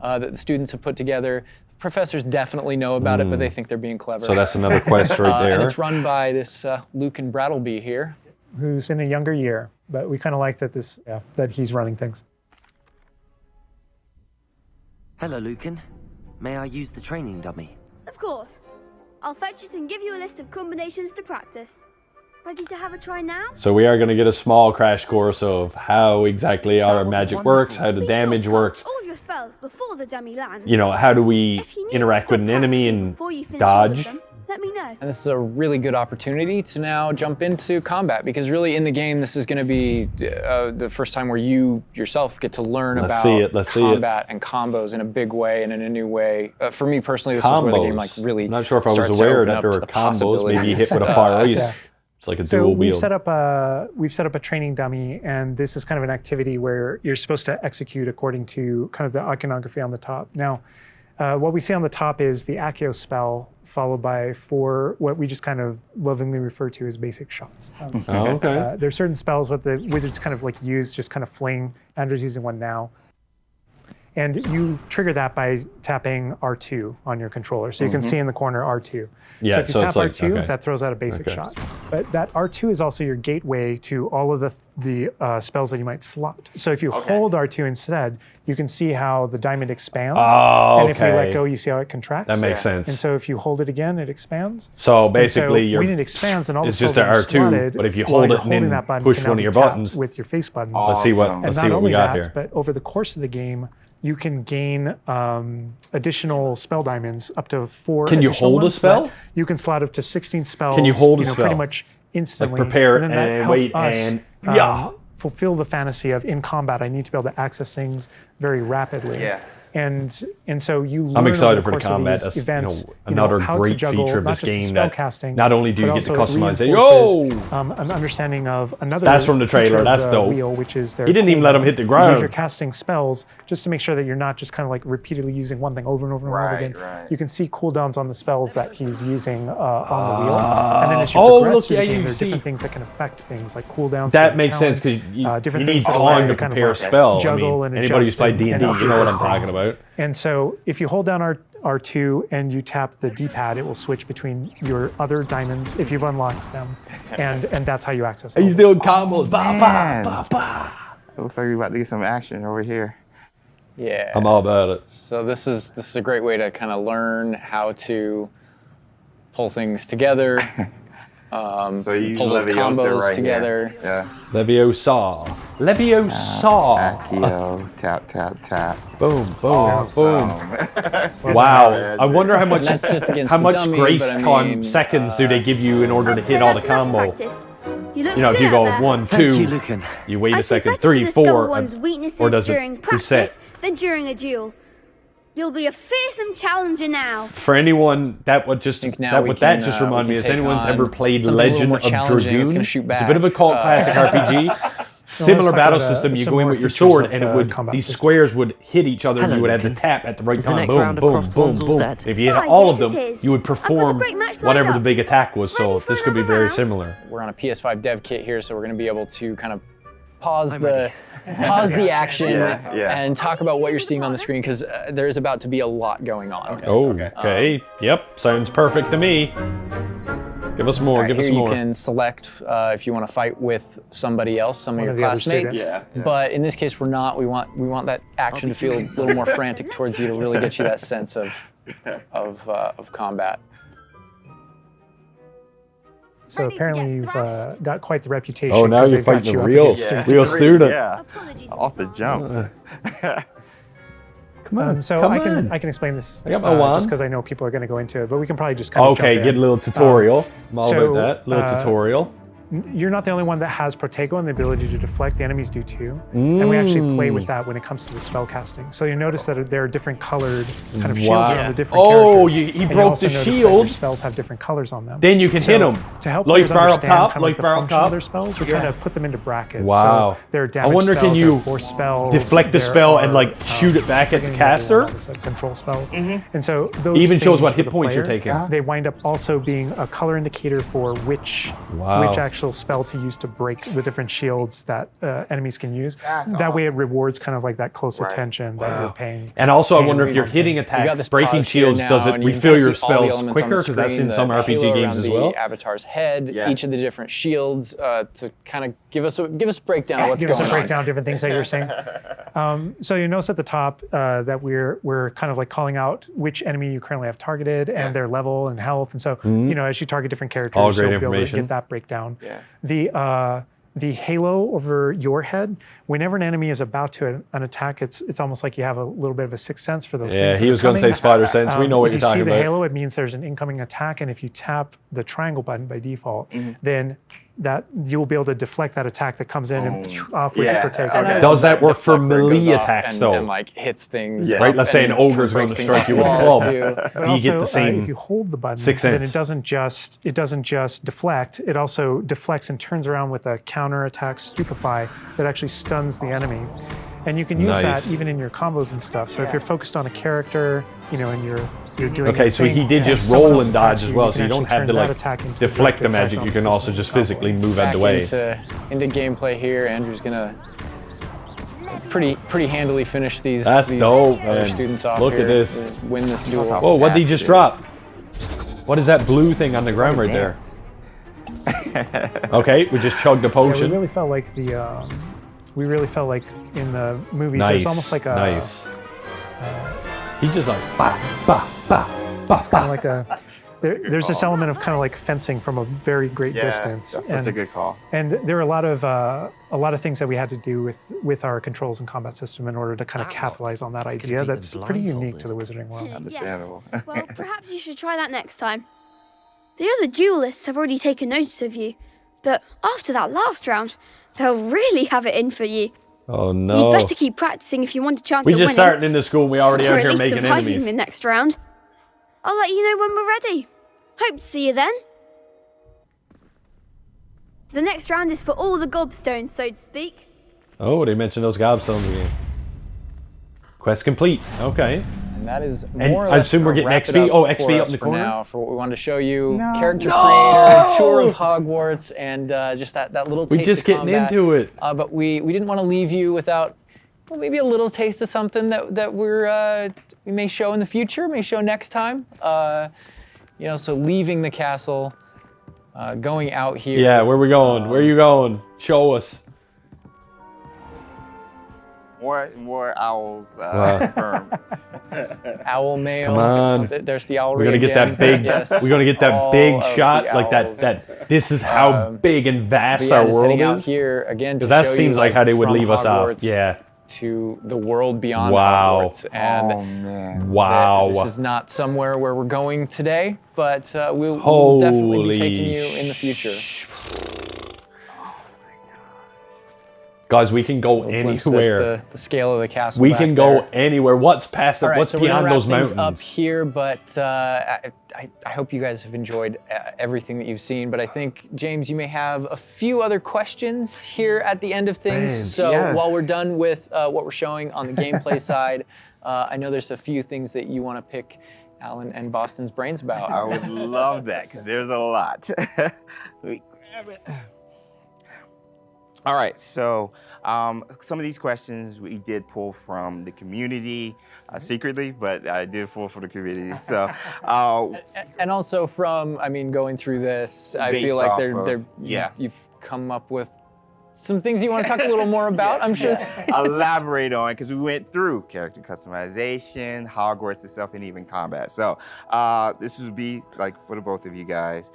that the students have put together. Professors definitely know about it, but they think they're being clever. So that's another quest right there. And it's run by this Lucan Brattleby here. Who's in a younger year, but we kind of like that that he's running things. Hello, Lucan. May I use the training dummy? Of course. I'll fetch it and give you a list of combinations to practice. Ready to have a try now? So we are going to get a small crash course of how exactly our magic works, how the Be damage sure to works. cast all your spells before the dummy lands. You know, how do we If you need interact to with an stop enemy practicing and before you finish all of dodge? them, let me know. And this is a really good opportunity to now jump into combat, because really in the game, this is going to be the first time where you yourself get to learn Let's about see it, let's see it. combat and combos in a big way and in a new way. For me personally, this is where the game like really I'm not sure if I starts was to aware open that up there to were the combos. Maybe you hit with a possibilities. fire ice. Yeah. It's like a So dual we've wield. set up a training dummy, and this is kind of an activity where you're supposed to execute according to kind of the iconography on the top. Now, what we see on the top is the Accio spell, followed by 4 what we just kind of lovingly refer to as basic shots. Oh, okay. There's certain spells what the wizards kind of like use, just kind of fling. Andrew's using one now. And you trigger that by tapping R2 on your controller. So you can see in the corner R2. Yeah, so if you so tap it's like- R2, okay. that throws out a basic shot. But that R2 is also your gateway to all of the spells that you might slot. So if you hold R2 instead, you can see how the diamond expands. Oh, And if you let okay. go, you see how it contracts. That makes sense. And so if you hold it again, it expands. So And basically, so your when it expands and all the it's just spells an that are R2, slotted, but if you while hold you're it and holding then that button, push can now one of be your tapped buttons. with your face buttons. Let's see what Awesome. let's And see not what we only got that, here. but over the course of the game, you can gain additional spell diamonds, up to 4. Can you additional hold a ones, so spell? that You can slot up to 16 spells. Can you hold a Pretty spell? much instantly. prepare and then that and helped wait us, and- yeah. fulfill the fantasy of in combat, I need to be able to access things very rapidly. Yeah. And so you learn I'm excited over for the course of combat. these That's events, another how to great juggle feature of not this just the game spell that casting, not only do but you get to also it customize it. reinforces, Oh! an understanding of another That's from the trailer. feature of That's the dope. wheel, which is their He didn't even let him hit the cooldowns. ground. So if you're casting spells, just to make sure that you're not just kind of like repeatedly using one thing over and over and over Right, again, right. you can see cooldowns on the spells that he's using on the wheel. And then as you Oh, progress look, through yeah, the game, you there's see. different things that can affect things like cooldowns. That certain makes sense because talents, you different need things that time allow to you kind of prepare a like spell. I juggle mean, and anybody who's adjust played D&D, and you know what I'm upgrade talking things. about. And so if you hold down R2 and you tap the D-pad, it will switch between your other diamonds if you've unlocked them, and that's how you access them. He's doing combos. Ba, man. ba, ba, ba. It looks like we're about to get some action over here. Yeah. I'm all about it. So this is a great way to kind of learn how to pull things together, So you use pull those Leviosa combos right together. Here. Yeah. Leviosa. Leviosa. Accio, tap, tap, tap. Boom, boom, boom. Awesome. Wow. I wonder how much That's just against how the much dummy, grace but I time mean, seconds do they give you in order to I'd say hit all the that's enough combo? practice. You look You know, if good you out go there. 1, Thank 2, you, Lucan. you wait I a say second, better 3, to discover 4, one's weaknesses or does it during reset? practice than during a duel. You'll be a fearsome challenger now. For anyone that would just think now that we what that can, just we reminded me can is take anyone's on ever played something a little Legend more of challenging that's Dragoon? gonna shoot It's a bit of a back. cult classic RPG. Similar talk battle about system, you some go in more with your features sword of and it the would combat these system. squares would hit each other and Hello, you would have to Lucan. tap at the right Is the time. next Boom, round boom, across boom, bronze or boom. Z? If you hit Ah, all yes, of them, it is. you would I've got a perform great match lined whatever the up. big attack was. So Ready for this could be another very round? similar. We're on a PS5 dev kit here, so we're going to be able to kind of pause I'm the ready. pause the action Yeah. and talk about what you're seeing on the screen because there is about to be a lot going on. Oh, okay. Yep, sounds perfect to me. Give us more, All right, give us here more. you can select if you want to fight with somebody else, some of One your of the other classmates. students. Yeah. But in this case, we're not. We want that action to feel a little more frantic towards you to really get you that sense of combat. So Ready to apparently get you've thrashed. got quite the reputation. Oh, now 'cause you're they've got fighting you a up real, against students. real student. Yeah. Apologies. Off the jump. Come on, So come I on. can explain this I got my wand. just because I know people are going to go into it, but we can probably just kind of Okay, jump get in. a little tutorial. I'm all so, about that. Little tutorial. You're not the only one that has Protego and the ability to deflect. The enemies do too. And we actually play with that when it comes to the spell casting. So you notice that there are different colored kind of shields Wow. around the different Oh, characters. he And broke also the notice that shield. Your spells have different colors on them. Then you can hit 'em. To help Light players barrel understand top, kind of light like the barrel function of top. their spells, we're trying to put them into brackets. Wow. So there are I damage wonder, spells, can there are you force spells, deflect the there spell and are, like shoot it back at the friggin' caster? all this, like, control spells. And so those Even shows things what for hit the points you're player, taking. They wind up also being a color indicator for which Wow. actual spell to use to break the different shields that enemies can use. That's That way it rewards kind of like that close Right. attention that you're paying. And also, I wonder if we've- you're hitting We've got attacks, this breaking pause here shields, now, does it and you can refill kinda your see all the spells elements on quicker? the Because that's screen, in some the RPG halo games around as well. The avatar's head, Yeah. each of the different shields, to kind of give us a breakdown of what's Give us going a on. breakdown of different things that you're saying. So you notice at the top that we're kind of like calling out which enemy you currently have targeted and their level and health. And so you know, as you target different characters, All great you'll be able to information. get that breakdown. Yeah. The halo over your head, whenever an enemy is about to an attack, it's almost like you have a little bit of a sixth sense for those things. Yeah, that he are was going to coming. say spider sense. We know what If you're you see talking the about. halo, it means there's an incoming attack, and if you tap the triangle button by default, then that you will be able to deflect that attack that comes in and off with Yeah, the Protego. okay. Does that work for Deflector goes melee off attacks and, though? and like hits things. Yeah. up Right, let's say an and ogre's going breaks to things strike off you with a walls, club. too. But Do you get also, the same if you hold the button, sixth then sense? it doesn't just deflect. It also deflects and turns around with a counter attack stupefy that actually stuns the enemy. And you can use Nice. that even in your combos and stuff. So if you're focused on a character, you know, and you're doing Okay, your so thing, he did and just someone roll else and dodge attacks as well, you so you can don't actually have to turn that like attack into deflect the direct magic. attack You can on also the just combo. physically move out Back the way. into gameplay here. Andrew's gonna pretty handily finished these. That's dope, other man. students off Look at here. this. Win this duel. Whoa, what did he just drop? What is that blue thing on the ground right there? Okay, we just chugged a Yeah, potion. we really felt like in the movies, Nice, there's almost like a nice. He just like ba ba ba ba kind ba. of like a there's this element of kind of like fencing from a very great distance. That's such a good call. And there are a lot of things that we had to do with our controls and combat system in order to kind of capitalize on that idea. beat them That's pretty unique to the blindfolded. Wizarding world. Understandable. Yes. Well, perhaps you should try that next time. The other duelists have already taken notice of you, but after that last round, they'll really have it in for you. Oh no. You'd better keep practicing if you want a chance We at just winning, started into school and we already or out at here least making surviving enemies. the next round. I'll let you know when we're ready. Hope to see you then. The next round is for all the gobstones, so to speak. Oh, they mentioned those gobstones again. Quest complete. Okay. And that is And more or I less assume we're gonna getting wrap XP? it Oh, up XP for up us in the for corner? now, for what we wanted to show you. No. Character No! creator, tour of Hogwarts, and just that little taste We're just of getting combat. into it. But we didn't want to leave you without, well, maybe a little taste of something that we may show in the future, may show next time. You know, so leaving the castle, going out here. Yeah, where we going? Where you going? Show us. More owls. Wow. Confirmed. Owl mail. Come on. There's the owl. We're gonna get that big. Yes. We're gonna get that All big of shot, the like that. owls. This is how big and But vast yeah, our just world heading out is. here again to That show seems you, like how they would from leave us off. Hogwarts Yeah. To the world beyond Wow. Hogwarts, and Oh man. Wow. this is not somewhere where we're going today, but we'll definitely Holy be taking you in the future. Guys, we can go A glimpse at anywhere. the scale of the castle. We back can there. go anywhere. What's past it? All right, What's so we're gonna beyond wrap those things mountains? up here, but I hope you guys have enjoyed everything that you've seen. But I think, James, you may have a few other questions here at the end of things. Man, so yes. while we're done with what we're showing on the gameplay side, I know there's a few things that you want to pick Alan and Boston's brains about. I would love that because there's a lot. Let me grab it. All right, so some of these questions we did pull from the community secretly, but I did pull from the community. So, And also from, I mean, going through this, I Based feel like off of- you've come up with some things you want to talk a little more about, I'm sure. elaborate on, because we went through character customization, Hogwarts itself, and even combat. So this would be like for the both of you guys.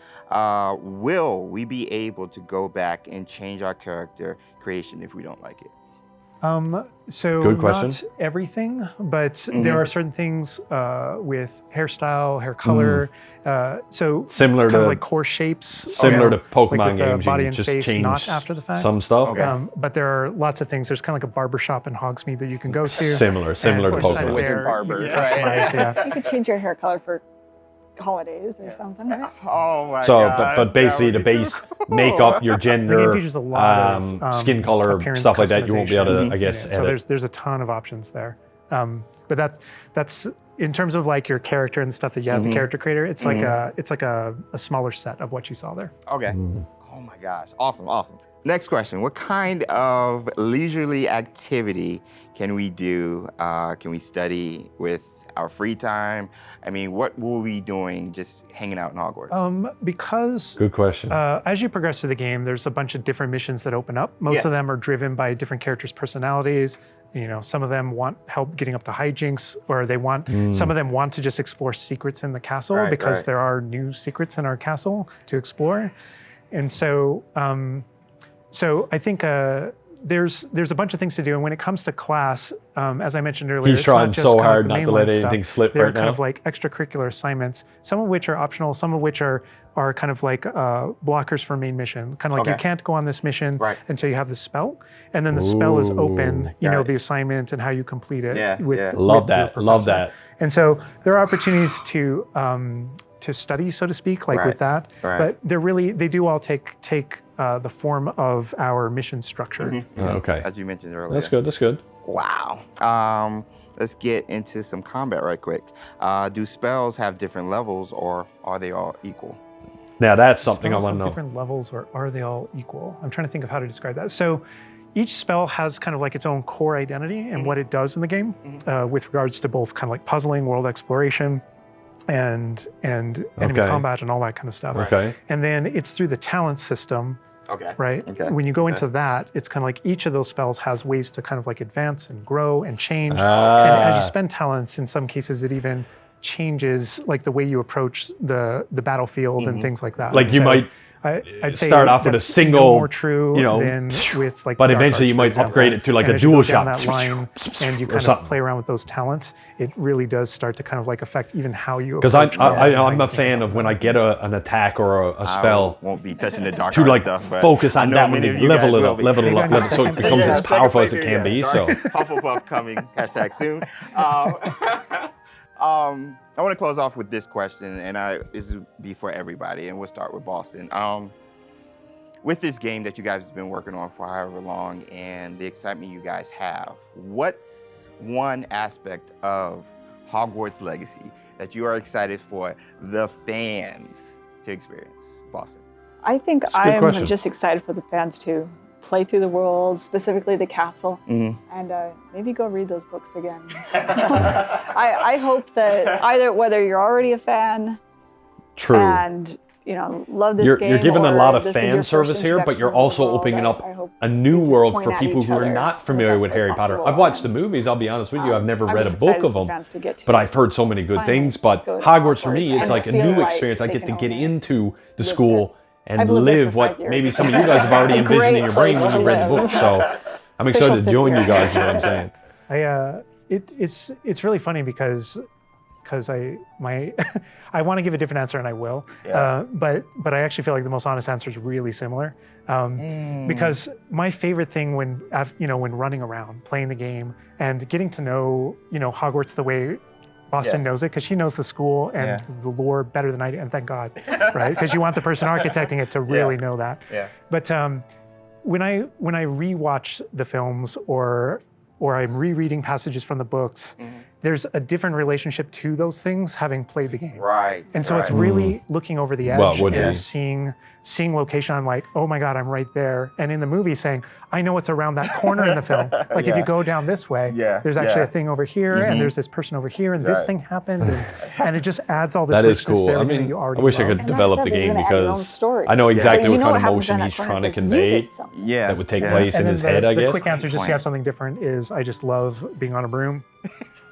Will we be able to go back and change our character creation if we don't like it? So Good question. not everything, but there are certain things with hairstyle, hair color. So Similar kind of to- like core shapes. Similar to like Pokemon with the games, body you and just face, change not after the fact. some stuff. Okay. But there are lots of things. There's kind of like a barber shop in Hogsmeade that you can go to. Similar to And of course, Pokemon. Wizard barber, Yeah. right? Yeah. You could change your hair color for holidays or something, right? Oh my So, gosh, but basically the that would be base so cool. makeup, your The game gender, features a lot of skin color, appearance stuff like that, you won't be able to, customization. I guess, So edit. there's a ton of options there. But that's in terms of like your character and stuff that you have, the character creator. It's like a smaller set of what you saw there. Okay. Oh my gosh. Awesome. Awesome. Next question. What kind of leisurely activity can we do? Can we study with our free time? I mean, what will we be doing just hanging out in Hogwarts? Because Good question. as you progress through the game, there's a bunch of different missions that open up. Most of them are driven by different characters' personalities. You know, some of them want help getting up the hijinks, or some of them want to just explore secrets in the castle Right, because right. there are new secrets in our castle to explore. And so, so I think there's a bunch of things to do. And when it comes to class, as I mentioned earlier, He's it's not trying just so kind of hard the not to mainline let stuff. anything slip They're right kind now. of like extracurricular assignments, some of which are optional, some of which are kind of like blockers for main mission. Kind of like you Okay. can't go on this mission Right. until you have the spell, and then the spell is open. You Got know it. the assignment and how you complete it. Yeah, with, yeah. Love with your that. Love professor. that. And so there are opportunities to study, so to speak, like Right. with that. Right. But they do all take the form of our mission structure. Okay. As you mentioned earlier. That's good. That's good. Wow. Let's get into some combat right quick. Do spells have different levels, or are they all equal? Now that's something I Spells want have to know. different levels, or are they all equal? I'm trying to think of how to describe that. So each spell has kind of like its own core identity and what it does in the game, with regards to both kind of like puzzling, world exploration, and enemy combat and all that kind of stuff. Okay. And then it's through the talent system. Okay. Right? Okay. When you go into that, it's kind of like each of those spells has ways to kind of like advance and grow and change. And as you spend talents, in some cases, it even changes like the way you approach the battlefield and things like that. Like you might I'd say start off with a that's single, more true you know, than with like but dark eventually arts, you for might example. upgrade it to like And a as you dual go down shot that line and you or kind of something. play around with those talents, it really does start to kind of like affect even how you Because approach I'm a fan of when I get an attack or a spell I won't be touching the dark to art like stuff, but focus I on know that many one, of you level guys it will up, be. level it up, so it becomes as powerful as it can be. So Hufflepuff coming, hashtag soon. I want to close off with this question, and this will be for everybody, and we'll start with Boston. With this game that you guys have been working on for however long and the excitement you guys have, what's one aspect of Hogwarts Legacy that you are excited for the fans to experience? Boston. I think That's a good I'm question. just excited for the fans to play through the world, specifically the castle, and maybe go read those books again. I hope that either whether you're already a fan true. and love this game, You're giving a lot of this is fan your first service here, but you're introduction to the also world, opening up I hope a new we just world point for at people each who are other not in familiar the with best way Harry Potter. possible. I've watched the movies, I'll be honest with you. I've never I'm read a just book excited of for them, fans to get to but I've heard so many good finally things. But go to Hogwarts for me, Hogwarts it's and like a feel new like experience. I they get to can get own it. into the Live school I've and lived there live for what 5 years. maybe some of you guys have already It's a envisioned in great your brain place when you to read the live. book. So I'm Official excited to join you fifth guys, is what I'm saying. It's really funny because I want to give a different answer and I will, but I actually feel like the most honest answer is really similar, because my favorite thing when running around playing the game and getting to know Hogwarts the way Boston knows it, because she knows the school and the lore better than I do, and thank God, right? Because you want the person architecting it to really know that. Yeah. But when I rewatch the films or I'm rereading passages from the books, there's a different relationship to those things having played the game. Right. And so it's really looking over the edge Well, would and be. seeing location. I'm like, oh my God, I'm right there. And in the movie saying, I know what's around that corner in the film. Like if you go down this way, there's actually a thing over here and there's this person over here and this thing happened. And it just adds all this That is richness cool. to I everything mean, you already I wish I love. could And develop that's the it, you're game gonna add your own because story. I know exactly So you what know kind of what happens emotion in that he's corner trying to because you convey did something. that would take Yeah. place in And then his head, I the guess. quick answer, just to have something different, is I just love being on a broom.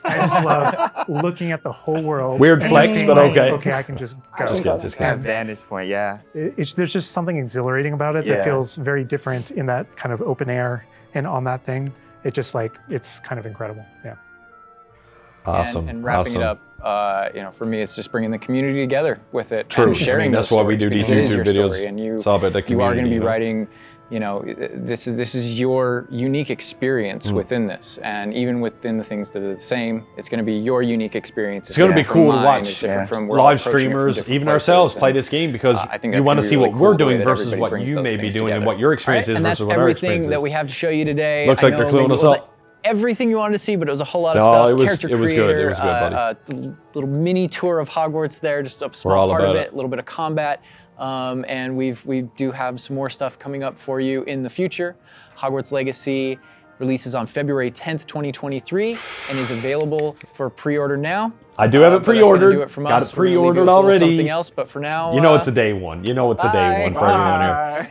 I just love looking at the whole world. Weird and flex, just being but like, okay. Okay, I can just go. Just kidding, just That kidding. vantage point, There's just something exhilarating about it that feels very different in that kind of open air and on that thing. It just it's kind of incredible. Yeah. Awesome. And wrapping awesome. it up, for me, it's just bringing the community together with it. True. And sharing I mean, that's those why we stories do these because it is YouTube your videos. story, and It's all about the you are going to community, be you know? writing. This is your unique experience within this, and even within the things that are the same, it's going to be your unique experience. It's going to be different cool from to mine, watch it's different from we're all live approaching it from streamers, different even places, ourselves, and, play this game because I think you that's want to gonna see be what really we're cool the way doing that versus everybody what brings you those may be things doing and together. what your experience is and versus that's what our experience everything is. that we have to show you today. Looks like they're I know cluing maybe us it was up. Everything you wanted to see, but it was a whole lot of No, stuff. it was- Character it was good. creator, It was good, buddy. little mini tour of Hogwarts there, just a all small part of about it, it. a little bit of combat. And we do have some more stuff coming up for you in the future. Hogwarts Legacy releases on February 10th, 2023, and is available for pre-order now. I do have it But that's gonna pre-ordered. do it from Got us. it We're gonna leave you pre-ordered with a little already. Something else, but for now, You know it's a day one. You know it's a day one for everyone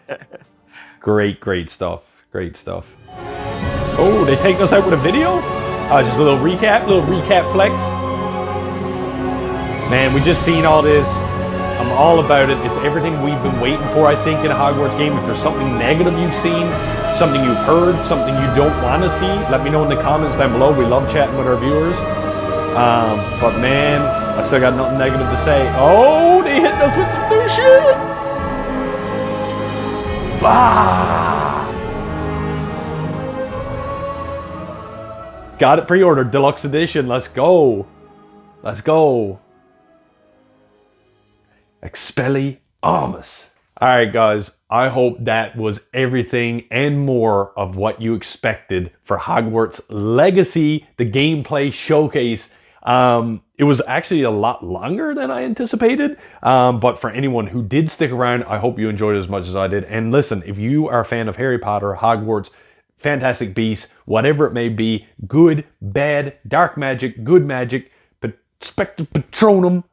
here. Great stuff. Great stuff. Oh, they take us out with a video? Just a little recap flex. Man, we just seen all this. I'm all about it. It's everything we've been waiting for, I think, in a Hogwarts game. If there's something negative you've seen, something you've heard, something you don't want to see, let me know in the comments down below. We love chatting with our viewers. But man, I still got nothing negative to say. Oh, they hit us with some new shit. Ah! Got it pre-ordered, deluxe edition. Let's go. Let's go. Expelliarmus. All right, guys. I hope that was everything and more of what you expected for Hogwarts Legacy, the gameplay showcase. it was actually a lot longer than I anticipated. But for anyone who did stick around, I hope you enjoyed it as much as I did. And listen, if you are a fan of Harry Potter, Hogwarts, Fantastic Beasts, whatever it may be, good, bad, dark magic, good magic, Spectre Patronum,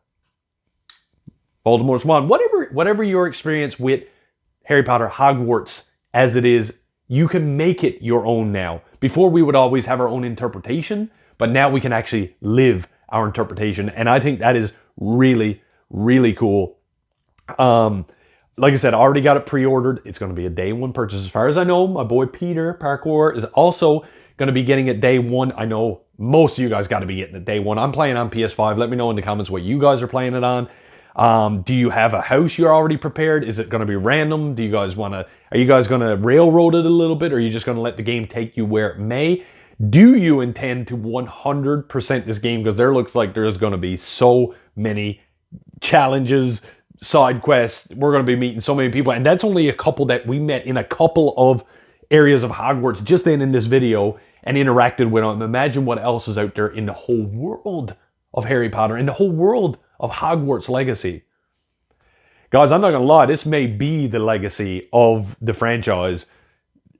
Voldemort's wand, whatever your experience with Harry Potter, Hogwarts as it is, you can make it your own now. Before we would always have our own interpretation, but now we can actually live our interpretation. And I think that is really, really cool. Like I said, I already got it pre-ordered. It's going to be a day one purchase. As far as I know, my boy Peter, Parkour, is also going to be getting it day one. I know most of you guys got to be getting it day one. I'm playing on PS5. Let me know in the comments what you guys are playing it on. Do you have a house you're already prepared? Is it going to be random? Do you guys are you guys going to railroad it a little bit? Or are you just going to let the game take you where it may? Do you intend to 100% this game? Because there looks like there's going to be so many challenges, side quests. We're going to be meeting so many people. And that's only a couple that we met in a couple of areas of Hogwarts just in this video and interacted with them. Imagine what else is out there in the whole world of Harry Potter, in the whole world of Hogwarts Legacy. Guys, I'm not going to lie. This may be the legacy of the franchise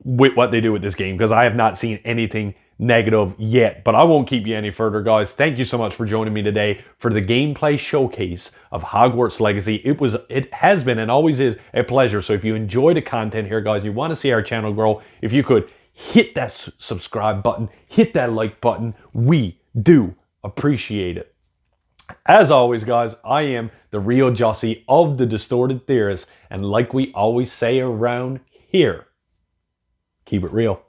with what they do with this game, because I have not seen anything negative yet. But I won't keep you any further, guys. Thank you so much for joining me today for the gameplay showcase of Hogwarts Legacy. It has been and always is a pleasure. So if you enjoy the content here, guys, you want to see our channel grow, if you could hit that subscribe button, hit that like button, we do appreciate it. As always, guys, I am the Reel Jussy of the Distorted Theorists, and like we always say around here, keep it real.